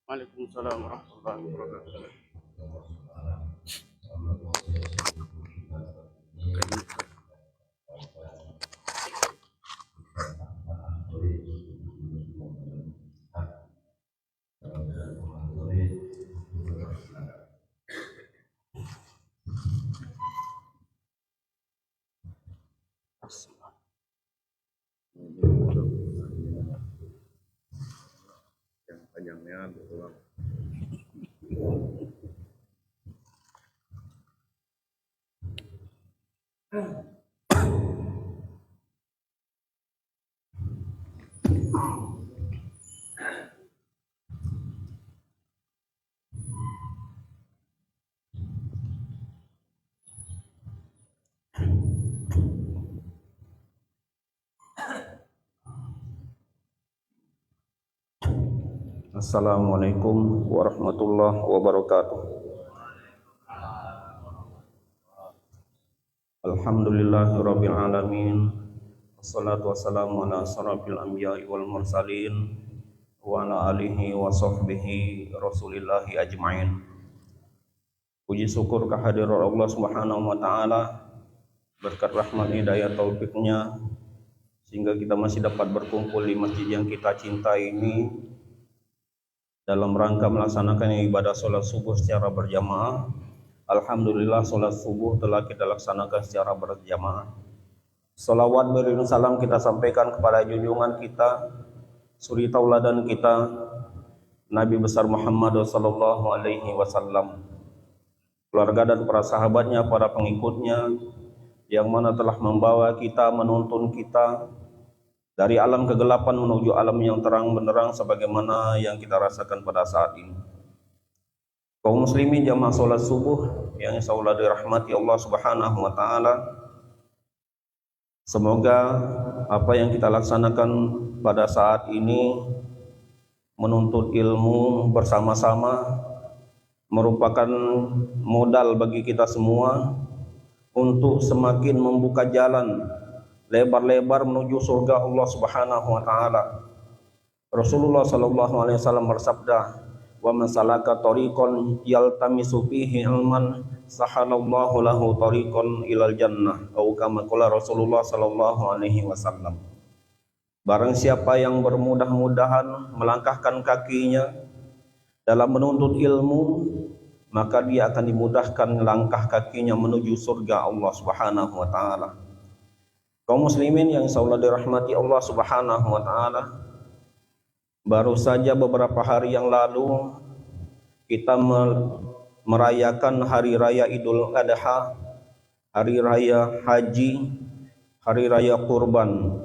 Waalaikumsalam warahmatullahi wabarakatuh. Yang panjangnya berulang. Assalamualaikum warahmatullahi wabarakatuh. Alhamdulillahirabbil alamin. Wassalatu wassalamu ala asyrafil anbiya'i wal mursalin wa ala alihi wa sahbihi rasulillahi ajmain. Puji syukur kehadirat Allah Subhanahu wa taala, berkat rahmat hidayah taufiknya sehingga kita masih dapat berkumpul di masjid yang kita cintai ini dalam rangka melaksanakan ibadah sholat subuh secara berjamaah. Alhamdulillah sholat subuh telah kita laksanakan secara berjamaah. Salawat beriring salam kita sampaikan kepada junjungan kita, suri tauladan kita, Nabi besar Muhammad sallallahu alaihi wasallam, keluarga dan para sahabatnya, para pengikutnya, yang mana telah membawa kita, menuntun kita dari alam kegelapan menuju alam yang terang benderang sebagaimana yang kita rasakan pada saat ini. Kaum muslimin jamaah salat subuh yang insyaallah dirahmati Allah Subhanahu wa taala. Semoga apa yang kita laksanakan pada saat ini menuntut ilmu bersama-sama merupakan modal bagi kita semua untuk semakin membuka jalan lebar-lebar menuju surga Allah Subhanahu wa taala. Rasulullah sallallahu alaihi wasallam bersabda, "Wa man salaka tariqan yaltamisu fihi ilman, sahalallahu lahu tariqan ilal jannah." Atau kama qala Rasulullah sallallahu alaihi wasallam. Barang siapa yang bermudah-mudahan melangkahkan kakinya dalam menuntut ilmu, maka dia akan dimudahkan langkah kakinya menuju surga Allah Subhanahu wa taala. Kaum muslimin yang insyaallah dirahmati Allah Subhanahu wa taala, baru saja beberapa hari yang lalu kita merayakan hari raya Idul Adha, hari raya haji, hari raya kurban,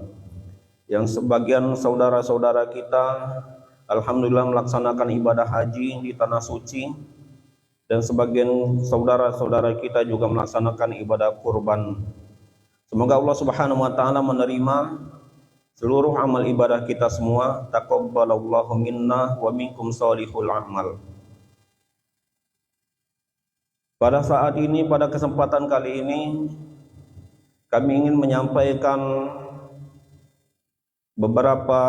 yang sebagian saudara-saudara kita alhamdulillah melaksanakan ibadah haji di tanah suci, dan sebagian saudara-saudara kita juga melaksanakan ibadah kurban. Semoga Allah Subhanahu wa taala menerima seluruh amal ibadah kita semua. Taqabbalallahu minna wa minkum shalihul amal. Pada saat ini, pada kesempatan kali ini, kami ingin menyampaikan beberapa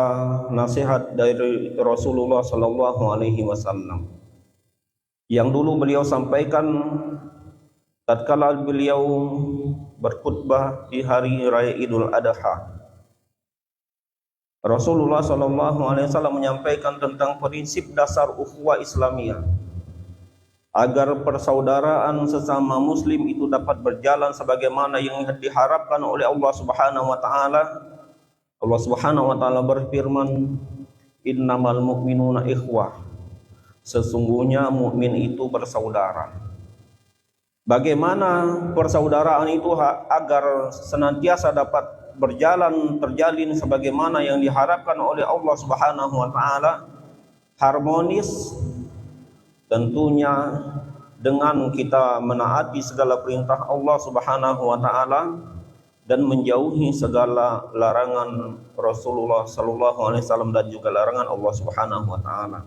nasihat dari Rasulullah sallallahu alaihi wasallam yang dulu beliau sampaikan tatkala beliau berkhutbah di hari raya Idul Adha. Rasulullah sallallahu alaihi wasallam menyampaikan tentang prinsip dasar ukhuwah Islamiyah agar persaudaraan sesama muslim itu dapat berjalan sebagaimana yang diharapkan oleh Allah Subhanahu wa taala. Allah Subhanahu wa taala berfirman, "Innamal mu'minuna ikhwah." Sesungguhnya mukmin itu bersaudara. Bagaimana persaudaraan itu agar senantiasa dapat berjalan terjalin sebagaimana yang diharapkan oleh Allah Subhanahu wa taala, harmonis, tentunya dengan kita menaati segala perintah Allah Subhanahu wa taala dan menjauhi segala larangan Rasulullah sallallahu alaihi wasallam dan juga larangan Allah Subhanahu wa taala.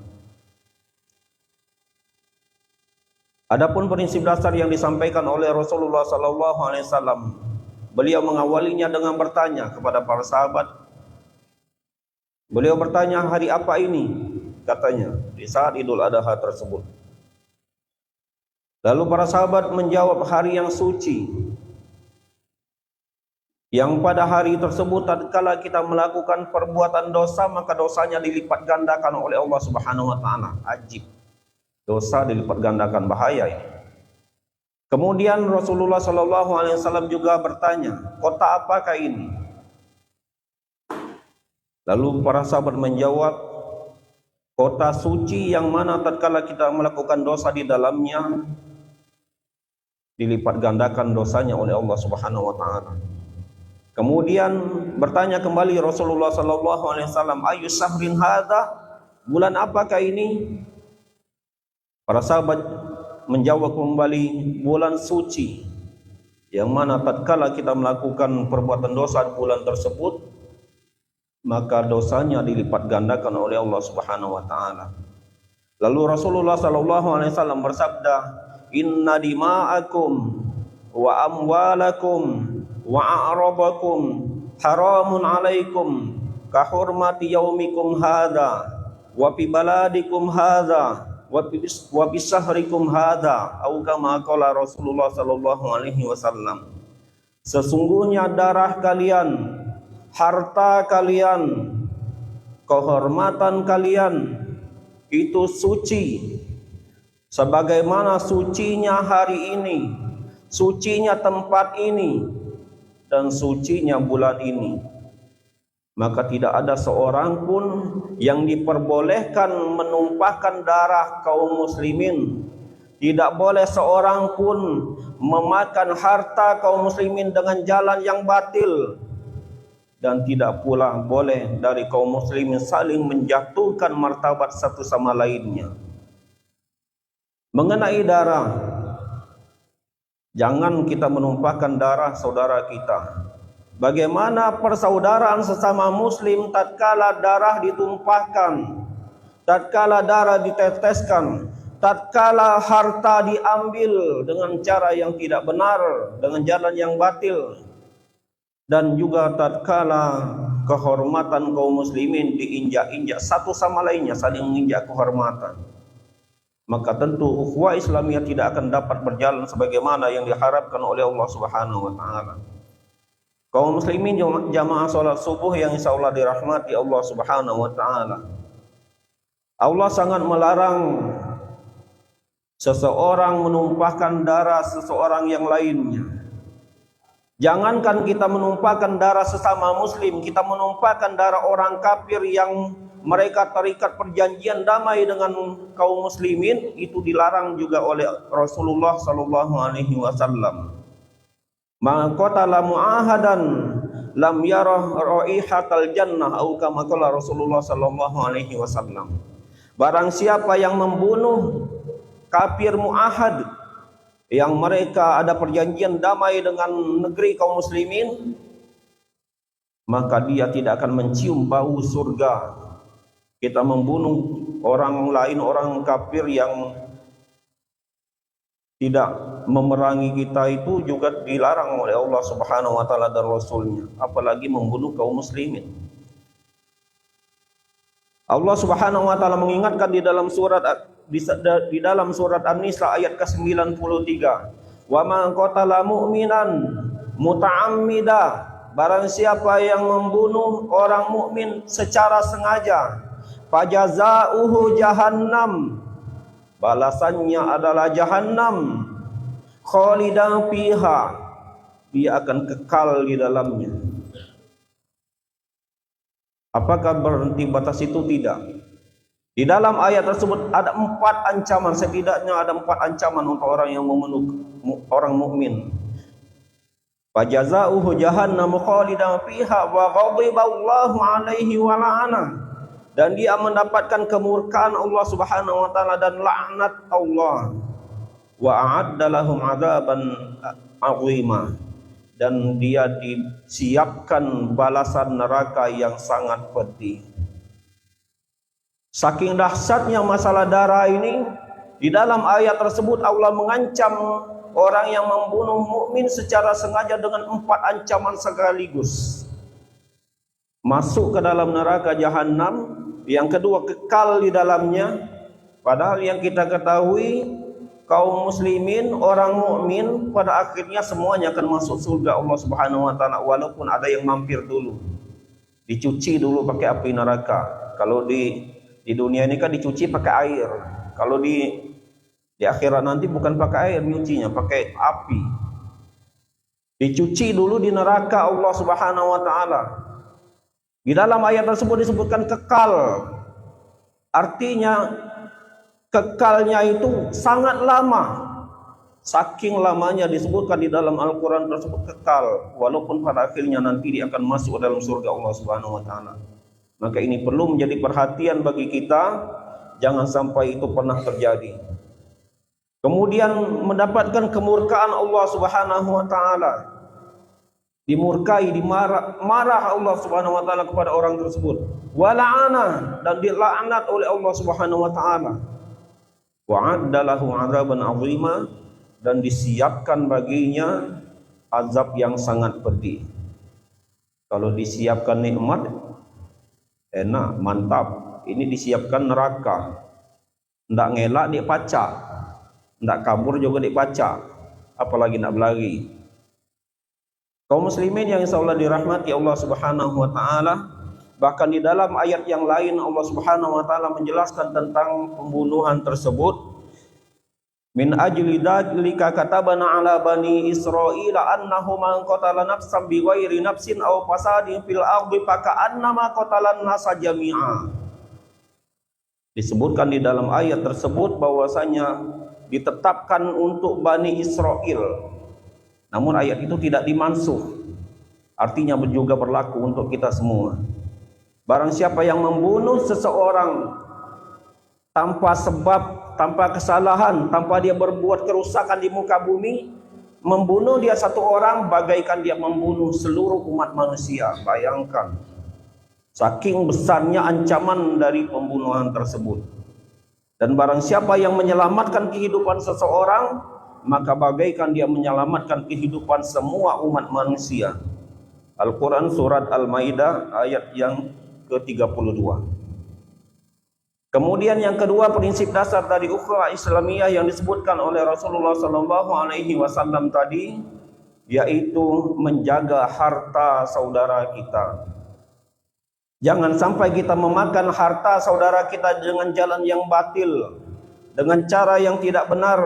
Adapun prinsip dasar yang disampaikan oleh Rasulullah sallallahu alaihi wasallam, beliau mengawalinya dengan bertanya kepada para sahabat. Beliau bertanya, hari apa ini? katanya di saat Idul Adha tersebut. Lalu para sahabat menjawab, hari yang suci, yang pada hari tersebut tatkala kita melakukan perbuatan dosa maka dosanya dilipat gandakan oleh Allah Subhanahu wa taala. Ajib. Dosa dilipat gandakan, bahaya ini. Kemudian Rasulullah sallallahu alaihi wasallam juga bertanya, kota apakah ini? Lalu para sahabat menjawab, kota suci yang mana tatkala kita melakukan dosa di dalamnya dilipat gandakan dosanya oleh Allah Subhanahu wa taala. Kemudian bertanya kembali Rasulullah sallallahu alaihi wasallam, ayu sahrin hadza? Bulan apakah ini? Para sahabat menjawab kembali, bulan suci, yang mana tatkala kita melakukan perbuatan dosa di bulan tersebut maka dosanya dilipat gandakan oleh Allah Subhanahu wa taala. Lalu Rasulullah sallallahu alaihi wasallam bersabda, inna dima'akum wa amwalakum wa a'rabakum haramun alaikum ka hurmati yaumikum hadza wa fi baladikum hadza wa bi sahrikum hadza, atau kama qala Rasulullah sallallahu alaihi wasallam. Sesungguhnya darah kalian, harta kalian, kehormatan kalian itu suci sebagaimana sucinya hari ini, sucinya tempat ini, dan sucinya bulan ini. Maka tidak ada seorang pun yang diperbolehkan menumpahkan darah kaum muslimin. Tidak boleh seorang pun memakan harta kaum muslimin dengan jalan yang batil. Dan tidak pula boleh dari kaum muslimin saling menjatuhkan martabat satu sama lainnya. Mengenai darah, jangan kita menumpahkan darah saudara kita. Bagaimana persaudaraan sesama muslim tatkala darah ditumpahkan, tatkala darah diteteskan, tatkala harta diambil dengan cara yang tidak benar, dengan jalan yang batil, dan juga tatkala kehormatan kaum muslimin diinjak-injak satu sama lainnya, saling menginjak kehormatan, maka tentu ukhuwah Islamiyah tidak akan dapat berjalan sebagaimana yang diharapkan oleh Allah Subhanahu wa taala. Kaum muslimin jamaah salat subuh yang insyaallah dirahmati Allah Subhanahu wa taala. Allah sangat melarang seseorang menumpahkan darah seseorang yang lainnya. Jangankan kita menumpahkan darah sesama muslim, kita menumpahkan darah orang kafir yang mereka terikat perjanjian damai dengan kaum muslimin, itu dilarang juga oleh Rasulullah sallallahu alaihi wasallam. Man qatala mu'ahadan lam yarah raihatal jannah, atau kama qala Rasulullah sallallahu alaihi wasallam. Barang siapa yang membunuh kafir mu'ahad, yang mereka ada perjanjian damai dengan negeri kaum muslimin, maka dia tidak akan mencium bau surga. Kita membunuh orang lain, orang kafir yang tidak memerangi kita, itu juga dilarang oleh Allah Subhanahu wa taala dan Rasulnya, apalagi membunuh kaum muslimin. Allah Subhanahu wa taala mengingatkan di dalam surat An-Nisa ayat ke-93, wa man qatala mu'minan muta'ammida, barang siapa yang membunuh orang mukmin secara sengaja, fajazauhu jahannam, balasannya adalah jahannam, khalidan fiha, dia akan kekal di dalamnya. Apakah berhenti batas itu? Tidak. Di dalam ayat tersebut ada 4 ancaman, setidaknya ada 4 ancaman untuk orang yang membunuh orang mukmin. Fajazauhu jahannam khalidan fiha wa ghadiballahu alaihi wa la'ana, dan dia mendapatkan kemurkaan Allah Subhanahu wa taala dan laknat Allah. Wa a'adda lahum 'adzaban 'azima, dan dia disiapkan balasan neraka yang sangat pedih. Saking dahsyatnya masalah darah ini, di dalam ayat tersebut Allah mengancam orang yang membunuh mukmin secara sengaja dengan 4 ancaman sekaligus. Masuk ke dalam neraka jahanam, yang kedua kekal di dalamnya. Padahal yang kita ketahui kaum muslimin, orang mukmin pada akhirnya semuanya akan masuk surga Allah Subhanahu wa taala, walaupun ada yang mampir dulu. Dicuci dulu pakai api neraka. Kalau di dunia ini kan dicuci pakai air. Kalau di akhirat nanti bukan pakai air nyucinya, pakai api. Dicuci dulu di neraka Allah Subhanahu wa taala. Di dalam ayat tersebut disebutkan kekal. Artinya kekalnya itu sangat lama. Saking lamanya disebutkan di dalam Al-Quran tersebut kekal. Walaupun pada akhirnya nanti dia akan masuk dalam surga Allah Subhanahu wa taala. Maka ini perlu menjadi perhatian bagi kita. Jangan sampai itu pernah terjadi. Kemudian mendapatkan kemurkaan Allah Subhanahu wa taala. Dimurkai, marah Allah Subhanahu wa taala kepada orang tersebut. Wa la'ana, dan dilaknat oleh Allah Subhanahu wa taala. Wa 'addalahu 'adzaban 'azima, dan disiapkan baginya azab yang sangat pedih. Kalau disiapkan nikmat enak, mantap. Ini disiapkan neraka. Ndak ngelak dipacak, ndak kabur juga dipacak, apalagi nak berlari. Kaum muslimin yang insyaallah dirahmati Allah Subhanahu wa taala, bahkan di dalam ayat yang lain Allah Subhanahu wa taala menjelaskan tentang pembunuhan tersebut. Min ajli dzalika katabana ala bani Israila annahu man qatala nafsan bighairi nafsin aw fasadin fil ardi faka'annama qatalan nasa jami'a. Disebutkan di dalam ayat tersebut bahwasanya ditetapkan untuk Bani Israel. Namun ayat itu tidak dimansuh. Artinya juga berlaku untuk kita semua. Barang siapa yang membunuh seseorang tanpa sebab, tanpa kesalahan, tanpa dia berbuat kerusakan di muka bumi, membunuh dia satu orang bagaikan dia membunuh seluruh umat manusia. Bayangkan saking besarnya ancaman dari pembunuhan tersebut. Dan barang siapa yang menyelamatkan kehidupan seseorang, maka bagaikan dia menyelamatkan kehidupan semua umat manusia. Al-Quran surat Al-Maidah ayat yang ke-32. Kemudian yang kedua, prinsip dasar dari ukhuwah Islamiyah yang disebutkan oleh Rasulullah SAW tadi, yaitu menjaga harta saudara kita. Jangan sampai kita memakan harta saudara kita dengan jalan yang batil, dengan cara yang tidak benar.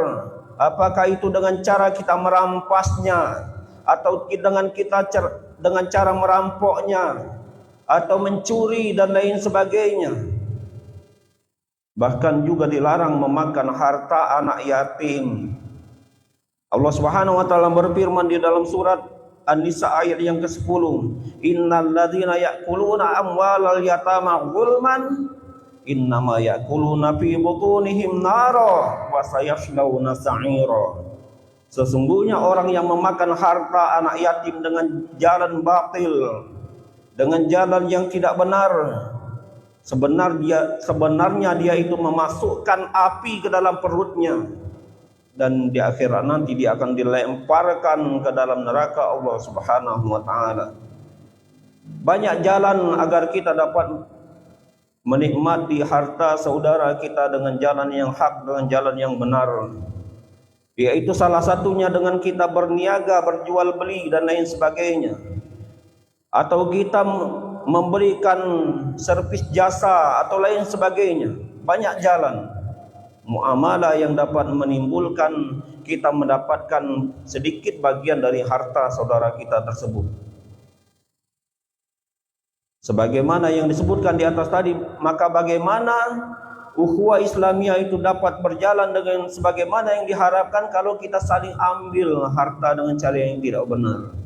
Apakah itu dengan cara kita merampasnya, atau dengan cara merampoknya, atau mencuri dan lain sebagainya. Bahkan juga dilarang memakan harta anak yatim. Allah Subhanahu wa taala berfirman di dalam surat An-Nisa ayat yang ke-10, innal ladzina ya'kuluna amwalal yatama zulman innama ya'kuluna fi butunihim nara wa sayaslawna sa'ira. Sesungguhnya orang yang memakan harta anak yatim dengan jalan batil, dengan jalan yang tidak benar, sebenarnya dia itu memasukkan api ke dalam perutnya, dan di akhirat nanti dia akan dilemparkan ke dalam neraka Allah Subhanahu wa taala. Banyak jalan agar kita dapat menikmati harta saudara kita dengan jalan yang hak, dengan jalan yang benar. Yaitu salah satunya dengan kita berniaga, berjual beli dan lain sebagainya. Atau kita memberikan servis jasa atau lain sebagainya. Banyak jalan muamalah yang dapat menimbulkan kita mendapatkan sedikit bagian dari harta saudara kita tersebut. Sebagaimana yang disebutkan di atas tadi, maka bagaimana ukhuwah Islamiyah itu dapat berjalan dengan sebagaimana yang diharapkan kalau kita saling ambil harta dengan cara yang tidak benar.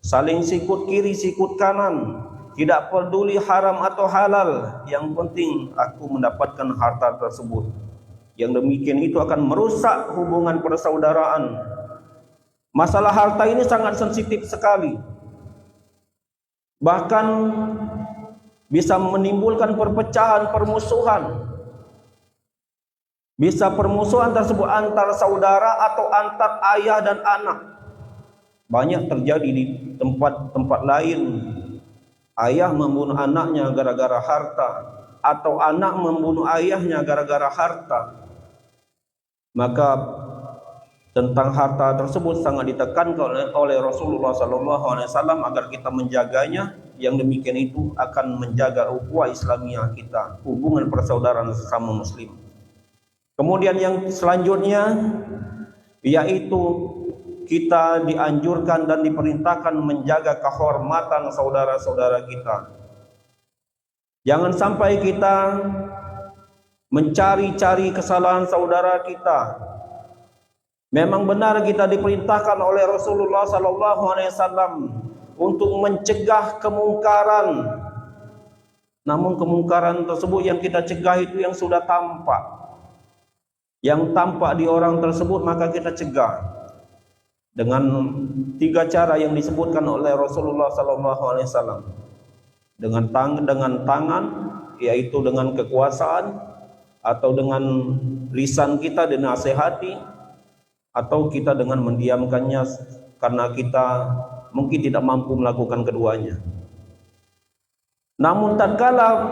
Saling sikut kiri, sikut kanan, tidak peduli haram atau halal, yang penting aku mendapatkan harta tersebut. Yang demikian itu akan merusak hubungan persaudaraan. Masalah harta ini sangat sensitif sekali. Bahkan bisa menimbulkan perpecahan, permusuhan. Bisa permusuhan tersebut antar saudara atau antar ayah dan anak. Banyak terjadi di tempat-tempat lain. Ayah membunuh anaknya gara-gara harta. atau anak membunuh ayahnya gara-gara harta, maka tentang harta tersebut sangat ditekankan oleh Rasulullah SAW agar kita menjaganya. Yang demikian itu akan menjaga ukhuwah Islamiyah kita, hubungan persaudaraan sesama muslim. Kemudian yang selanjutnya yaitu kita dianjurkan dan diperintahkan menjaga kehormatan saudara-saudara kita. Jangan sampai kita mencari-cari kesalahan saudara kita. Memang benar kita diperintahkan oleh Rasulullah SAW untuk mencegah kemungkaran. Namun kemungkaran tersebut yang kita cegah itu yang sudah tampak. Yang tampak di orang tersebut maka kita cegah. Dengan 3 cara yang disebutkan oleh Rasulullah SAW. Dengan tangan, yaitu dengan kekuasaan, atau dengan lisan kita dinasihati, atau kita dengan mendiamkannya karena kita mungkin tidak mampu melakukan keduanya. Namun tatkala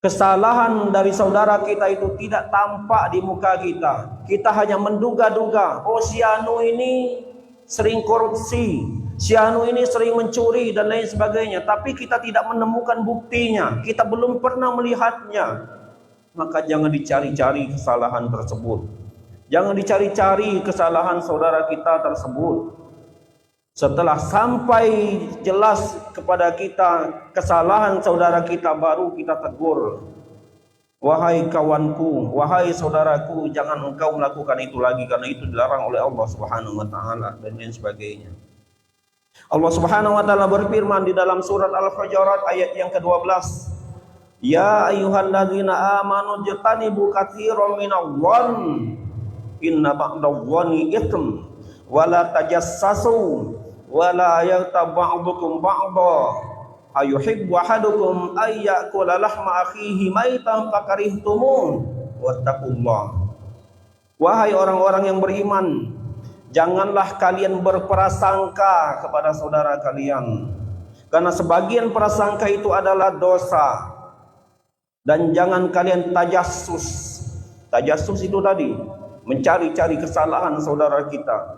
kesalahan dari saudara kita itu tidak tampak di muka kita, kita hanya menduga-duga, oh si anu ini sering korupsi, si anu ini sering mencuri dan lain sebagainya, tapi kita tidak menemukan buktinya, kita belum pernah melihatnya, maka jangan dicari-cari kesalahan tersebut. Jangan dicari-cari kesalahan saudara kita tersebut. Setelah sampai jelas kepada kita kesalahan saudara kita, baru kita tegur. Wahai kawanku, wahai saudaraku, jangan engkau melakukan itu lagi karena itu dilarang oleh Allah Subhanahu wa taala dan lain sebagainya. Allah Subhanahu wa taala berfirman di dalam surat Al-Hujurat ayat yang ke-12. Ya ayyuhalladzina amanu jtanibu katsiran minadh-dhann inna ba'dadh-dhanni itsm wala tajassasu wala yaghtab ba'dukum ba'dha ayuhibbu ahadukum ay ya'kula lahma akhihi maitan fakarihtumuh wattaqullah. Wahai orang-orang yang beriman, janganlah kalian berprasangka kepada saudara kalian, karena sebagian prasangka itu adalah dosa. Dan jangan kalian tajassus. Tajassus itu tadi mencari-cari kesalahan saudara kita.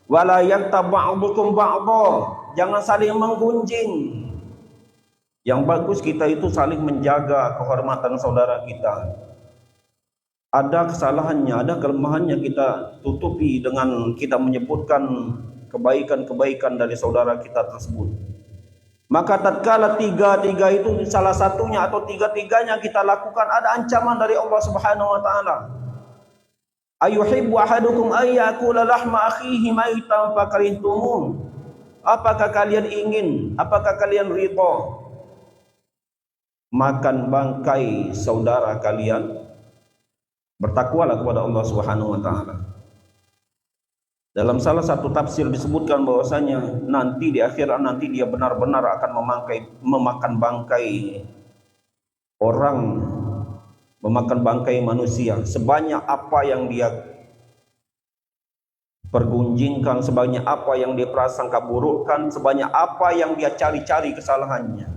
Wala yaghtab ba'dukum ba'dha, jangan saling menggunjing. Yang bagus kita itu saling menjaga kehormatan saudara kita. Ada kesalahannya, ada kelemahannya, kita tutupi dengan kita menyebutkan kebaikan-kebaikan dari saudara kita tersebut. Maka tatkala tiga-tiga itu salah satunya atau tiga-tiganya kita lakukan, ada ancaman dari Allah Subhanahu wa taala. Ayuhibbu ahadukum ay ya'kula lahma akhihi maitan fakarihtumuh. Apakah kalian ingin, apakah kalian ridha makan bangkai saudara kalian? Bertakwalah kepada Allah Subhanahu wa taala. Dalam salah satu tafsir disebutkan bahwasanya nanti di akhirat nanti dia benar-benar akan memakan bangkai orang, memakan bangkai manusia sebanyak apa yang dia pergunjingkan, sebanyak apa yang dia prasangka burukkan, sebanyak apa yang dia cari-cari kesalahannya.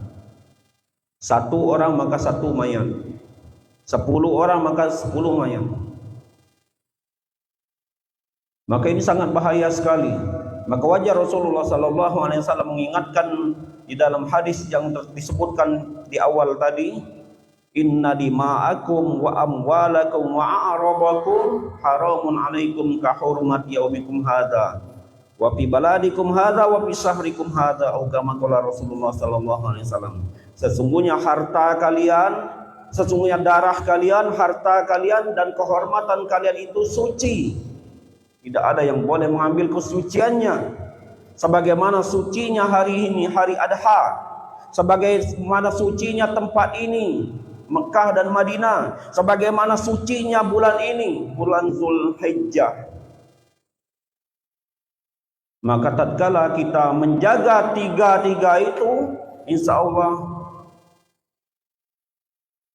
1 orang maka 1 mayat, 10 orang maka 10 mayat. Maka ini sangat bahaya sekali. Maka wajar Rasulullah SAW mengingatkan di dalam hadis yang disebutkan di awal tadi, inna dima'akum wa amwalakum wa a'radakum haramun alaikum ka hurmati yaumikum hadha wa fi baladikum hadha wa fi syahrikum hadha, atau kama qala Rasulullah SAW. Sesungguhnya harta kalian, sesungguhnya darah kalian, harta kalian dan kehormatan kalian itu suci. Tidak ada yang boleh mengambil kesuciannya. Sebagaimana sucinya hari ini, hari Adha, sebagaimana sucinya tempat ini, Mekah dan Madinah, sebagaimana sucinya bulan ini, bulan Zulhijjah. Maka tatkala kita menjaga tiga-tiga itu, insya Allah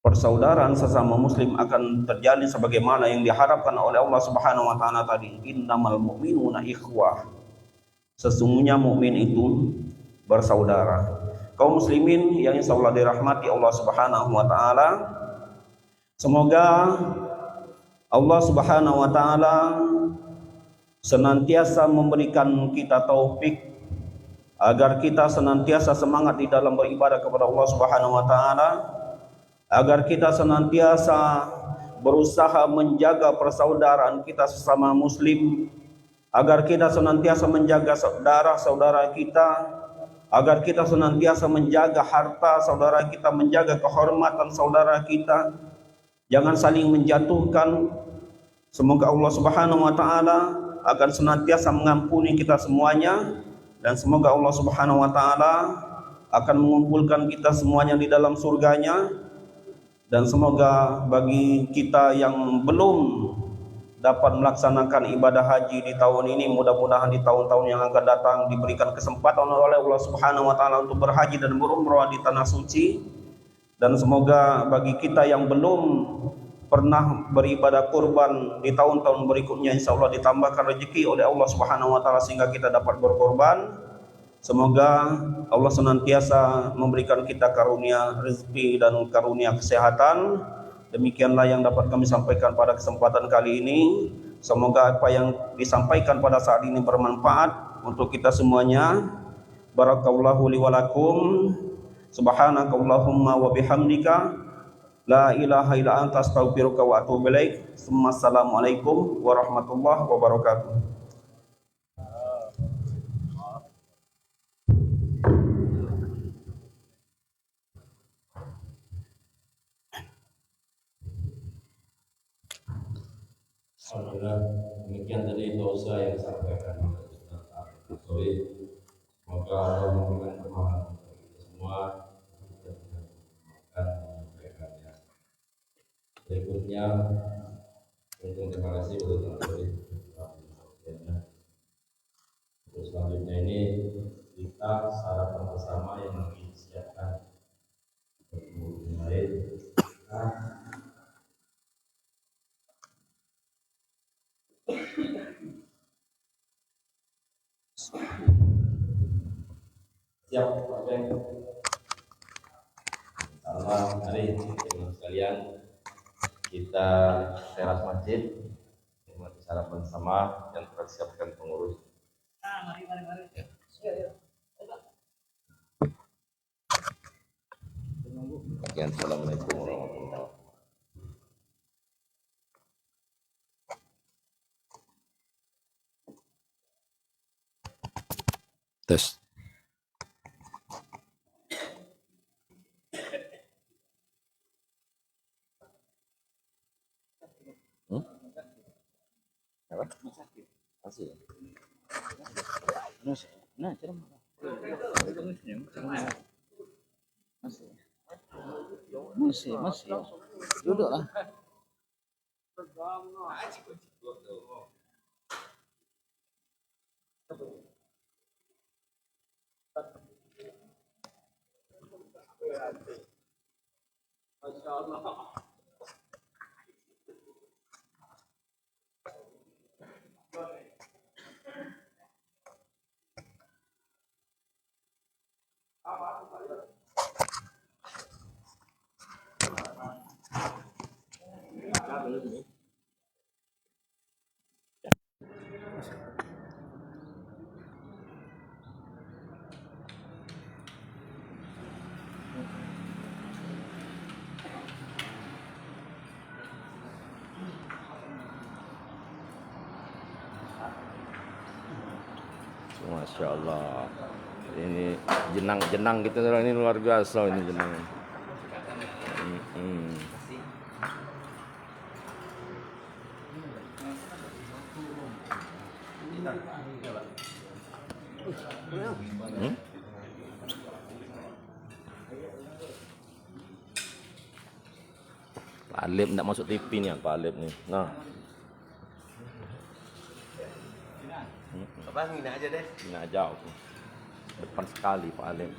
persaudaraan sesama muslim akan terjadi sebagaimana yang diharapkan oleh Allah Subhanahu wa taala tadi. Innamal mu'minuna ikhwah. Sesungguhnya mukmin itu bersaudara. kaum muslimin yang insyaallah dirahmati Allah Subhanahu wa taala. Semoga Allah Subhanahu wa taala senantiasa memberikan kita taufik agar kita senantiasa semangat di dalam beribadah kepada Allah Subhanahu wa taala, agar kita senantiasa berusaha menjaga persaudaraan kita sesama muslim, agar kita senantiasa menjaga saudara-saudara kita, agar kita senantiasa menjaga harta saudara kita, menjaga kehormatan saudara kita, jangan saling menjatuhkan. Semoga Allah Subhanahu wa taala akan senantiasa mengampuni kita semuanya, dan semoga Allah Subhanahu wa taala akan mengumpulkan kita semuanya di dalam surganya. Dan semoga bagi kita yang belum dapat melaksanakan ibadah haji di tahun ini, mudah-mudahan di tahun-tahun yang akan datang diberikan kesempatan oleh Allah Subhanahu wa taala untuk berhaji dan berumrah di tanah suci. Dan semoga bagi kita yang belum pernah beribadah kurban di tahun-tahun berikutnya, insyaallah ditambahkan rezeki oleh Allah Subhanahu wa taala sehingga kita dapat berkorban. Semoga Allah senantiasa memberikan kita karunia rezeki dan karunia kesehatan. Demikianlah yang dapat kami sampaikan pada kesempatan kali ini. Semoga apa yang disampaikan pada saat ini bermanfaat untuk kita semuanya. Barakallahu li wa lakum. Subhanakallahumma wa bihamdika la ilaha illa anta astaghfiruka wa atubu ilaik. Assalamualaikum warahmatullahi wabarakatuh. Alhamdulillah, demikian tadi dosa yang disampaikan oleh Ustaz Abdul. Semoga Allah memberikan pemahaman untuk kita semua dan akan menyampaikannya. Berikutnya, terima kasih untuk untuk selanjutnya ini kita sarapan bersama yang nanti disiapkan untuk lain. Siap, Pak Ben. Salam hari teman sekalian, kita teras masjid nikmati sarapan bersama yang telah disiapkan pengurus. Mari. Ya. Assalamualaikum warahmatullahi wabarakatuh. Tes. Apa? Masih. Nah, masih. Duduklah. Masya Allah. Masya Allah, ini jenang kita ini luar biasa ini jenang. Pak Alip tidak masuk TV nih, Pak Alip nih. Nah. Apa ngina aja deh. Ngina aja aku. Depan sekali Pak Alip.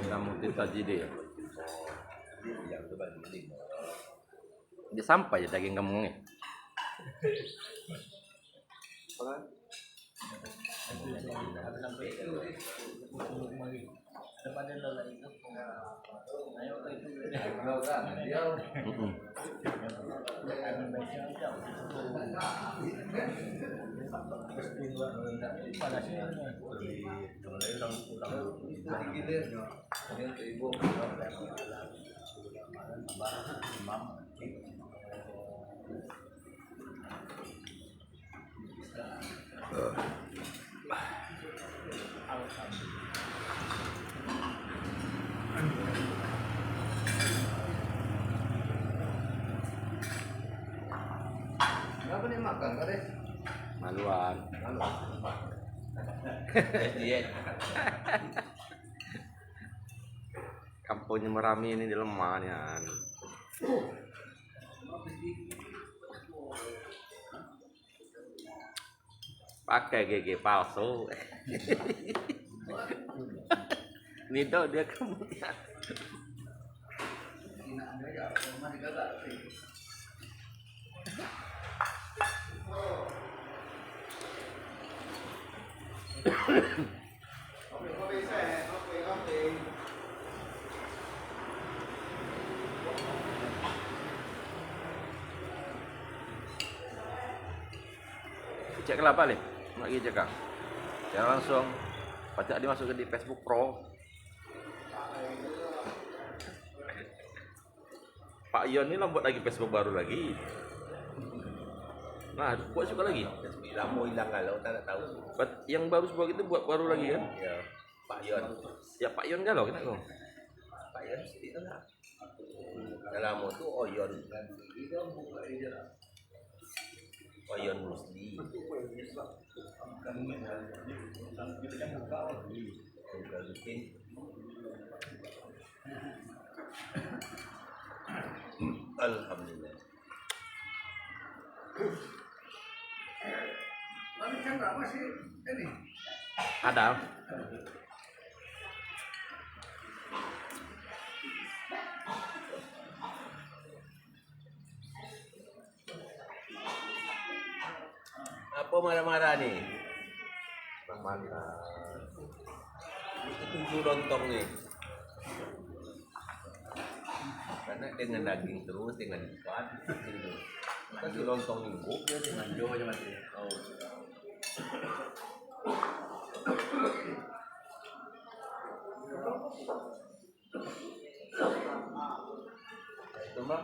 Kamu kita jadi ya. Dia sampai ya daging kamu nih. Kenapa nih makan kan deh? Maluan. Kampungnya Merami ini di lemahnya. Pakai GG palsu. Nido dia kemudian. cek kelapa nih, lagi cek kak. Saya langsung baca dimasukin di Facebook Pro. Pak Ion ini buat lagi Facebook baru lagi. Nah, buat suka lagi. Lama hilang kalau tak tahu. Yang baru sebuah itu buat baru lagi kan? Ya, Pak Yon. Ya Pak Ion galau kenapa kau? Pak Yon itu lah. Dalam itu Oyon. Oyon Musli. Alhamdulillah. Ada. Apa marah-marah nih? Marah. Itu tunggu lontong nih. Karena dengan daging terus dengan ikan gitu. Kasih lontong minggu ya dengan jo aja mati. Oh. Itu mah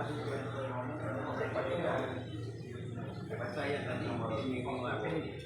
Saya tadi minggu apa ini?